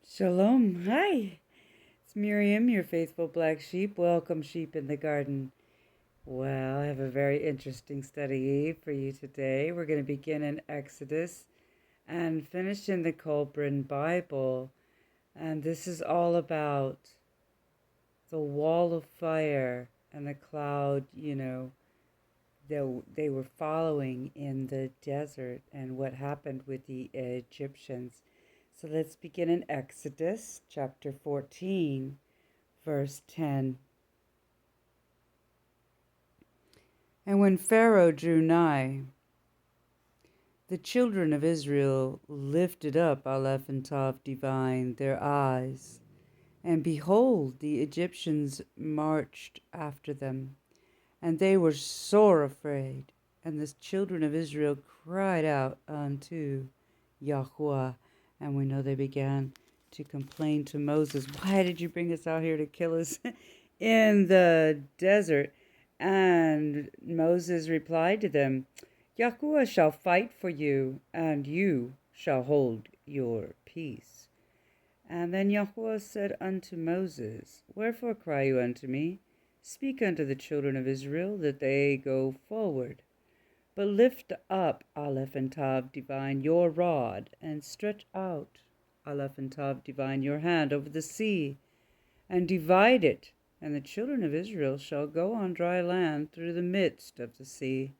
Shalom. Hi. It's Miriam, your faithful black sheep. Welcome, sheep in the garden. Well, I have a very interesting study for you today. We're going to begin in Exodus and finish in the Colburn Bible. And this is all about the wall of fire and the cloud, that they were following in the desert and what happened with the Egyptians. So let's begin in Exodus chapter 14, verse 10. And when Pharaoh drew nigh, the children of Israel lifted up Aleph and Tav divine their eyes, and behold, the Egyptians marched after them, and they were sore afraid. And the children of Israel cried out unto Yahweh, and we know they began to complain to Moses, why did you bring us out here to kill us in the desert? And Moses replied to them, Yahweh shall fight for you, and you shall hold your peace. And then Yahweh said unto Moses, wherefore cry you unto me? Speak unto the children of Israel that they go forward. But lift up, Aleph and Tav divine, your rod, and stretch out, Aleph and Tav divine, your hand over the sea, and divide it, and the children of Israel shall go on dry land through the midst of the sea.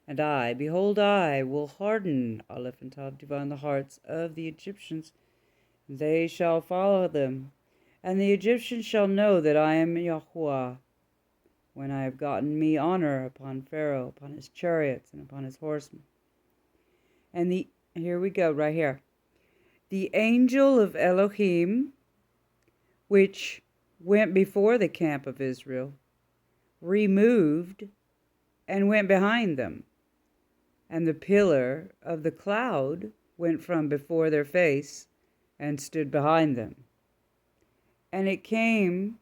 And I, behold, I will harden, Aleph and Tav divine, the hearts of the Egyptians. They shall follow them, and the Egyptians shall know that I am Yahweh, when I have gotten me honor upon Pharaoh, upon his chariots, and upon his horsemen. And here we go, right here. The angel of Elohim, which went before the camp of Israel, removed and went behind them. And the pillar of the cloud went from before their face and stood behind them. And it came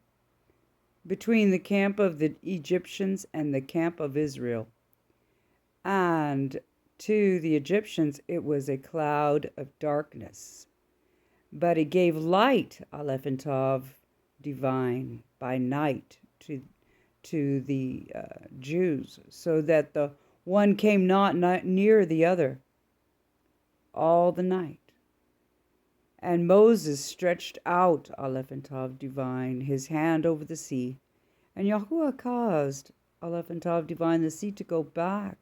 between the camp of the Egyptians and the camp of Israel. And to the Egyptians it was a cloud of darkness. But it gave light, Aleph and Tav divine, by night to the Jews, so that the one came not near the other all the night. And Moses stretched out, Aleph and Tav divine, his hand over the sea, and Yahuwah caused, Aleph and Tav divine, the sea to go back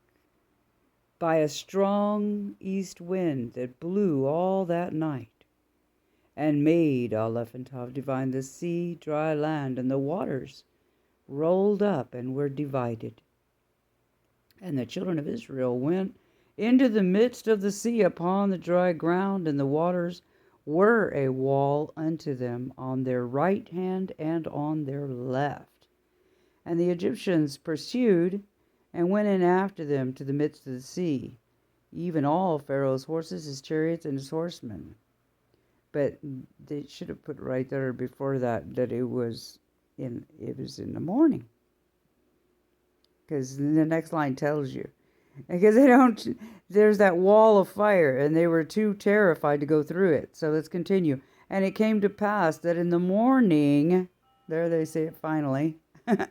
by a strong east wind that blew all that night, and made, Aleph and Tav divine, the sea dry land, and the waters rolled up and were divided. And the children of Israel went into the midst of the sea upon the dry ground, and the waters were a wall unto them on their right hand and on their left. And the Egyptians pursued and went in after them to the midst of the sea, even all Pharaoh's horses, his chariots, and his horsemen. But they should have put right there before that it was in the morning, because the next line tells you. Because there's that wall of fire, and they were too terrified to go through it. So let's continue. And it came to pass that in the morning, there they say it finally, in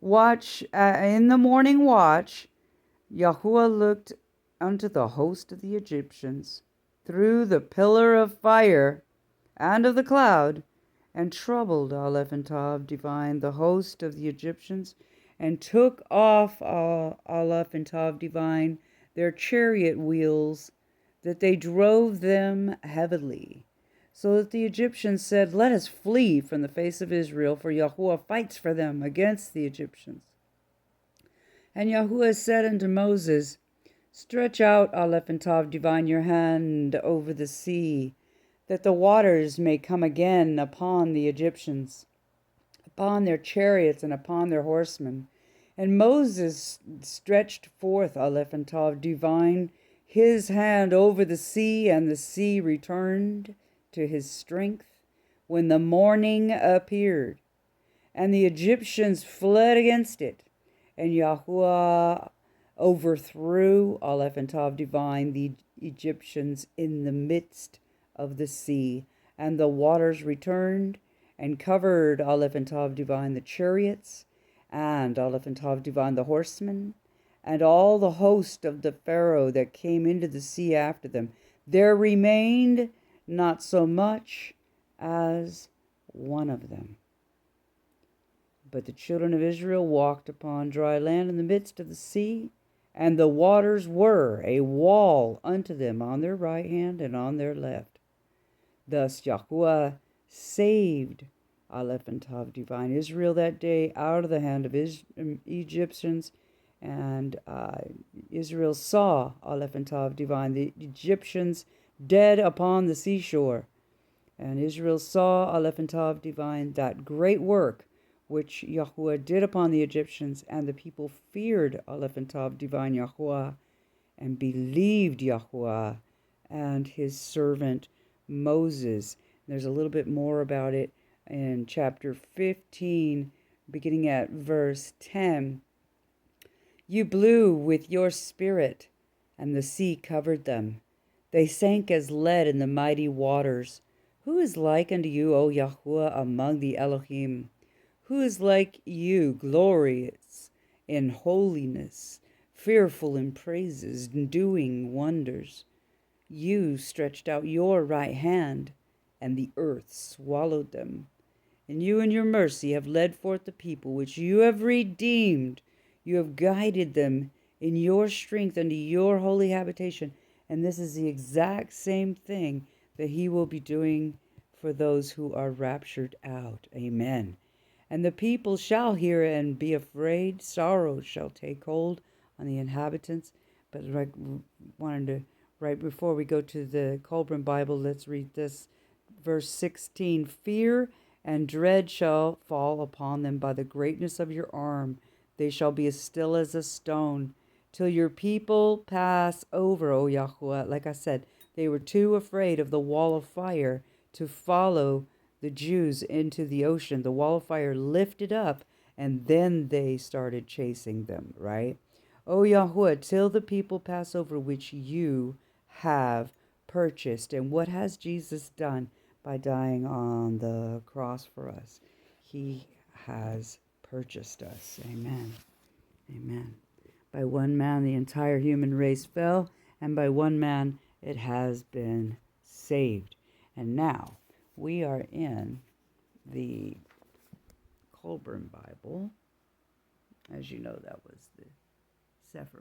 the morning watch, Yahuwah looked unto the host of the Egyptians through the pillar of fire and of the cloud, and troubled Aleph and Tav divine, the host of the Egyptians, and took off Aleph and Tav divine their chariot wheels, that they drove them heavily. So that the Egyptians said, let us flee from the face of Israel, for Yahuwah fights for them against the Egyptians. And Yahuwah said unto Moses, stretch out, Aleph and Tav divine, your hand over the sea, that the waters may come again upon the Egyptians, upon their chariots and upon their horsemen. And Moses stretched forth, Aleph and Tav divine, his hand over the sea, and the sea returned to his strength when the morning appeared. And the Egyptians fled against it, and Yahuwah overthrew, Aleph and Tav divine, the Egyptians in the midst of the sea, And the waters returned and covered Aleph and Tav Divine the chariots, and Aleph and Tav Divine the horsemen, and all the host of the Pharaoh that came into the sea after them. There remained not so much as one of them. But the children of Israel walked upon dry land in the midst of the sea, and the waters were a wall unto them on their right hand and on their left. Thus Yahuwah saved Aleph and Tav Divine Israel that day out of the hand of Egyptians, and Israel saw Aleph and Tav Divine, the Egyptians, dead upon the seashore. And Israel saw Aleph and Tav Divine, that great work which Yahuwah did upon the Egyptians, and the people feared Aleph and Tav Divine Yahuwah, and believed Yahuwah and his servant Moses. There's a little bit more about it in chapter 15, beginning at verse 10. You blew with your spirit, and the sea covered them. They sank as lead in the mighty waters. Who is like unto you, O Yahuwah, among the Elohim? Who is like you, glorious in holiness, fearful in praises, doing wonders? You stretched out your right hand, and the earth swallowed them. And you in your mercy have led forth the people which you have redeemed. You have guided them in your strength unto your holy habitation. And this is the exact same thing that he will be doing for those who are raptured out. Amen. And the people shall hear and be afraid. Sorrow shall take hold on the inhabitants. But I wanted to, right before we go to the Colburn Bible, let's read this. Verse 16, fear and dread shall fall upon them by the greatness of your arm. They shall be as still as a stone, till your people pass over, O Yahuwah. Like I said, they were too afraid of the wall of fire to follow the Jews into the ocean. The wall of fire lifted up, and then they started chasing them, right? O Yahuwah, till the people pass over which you have purchased. And what has Jesus done by dying on the cross for us? He has purchased us. Amen. Amen. By one man the entire human race fell, and by one man it has been saved. And now we are in the Colburn Bible. As you know, that was the Sefer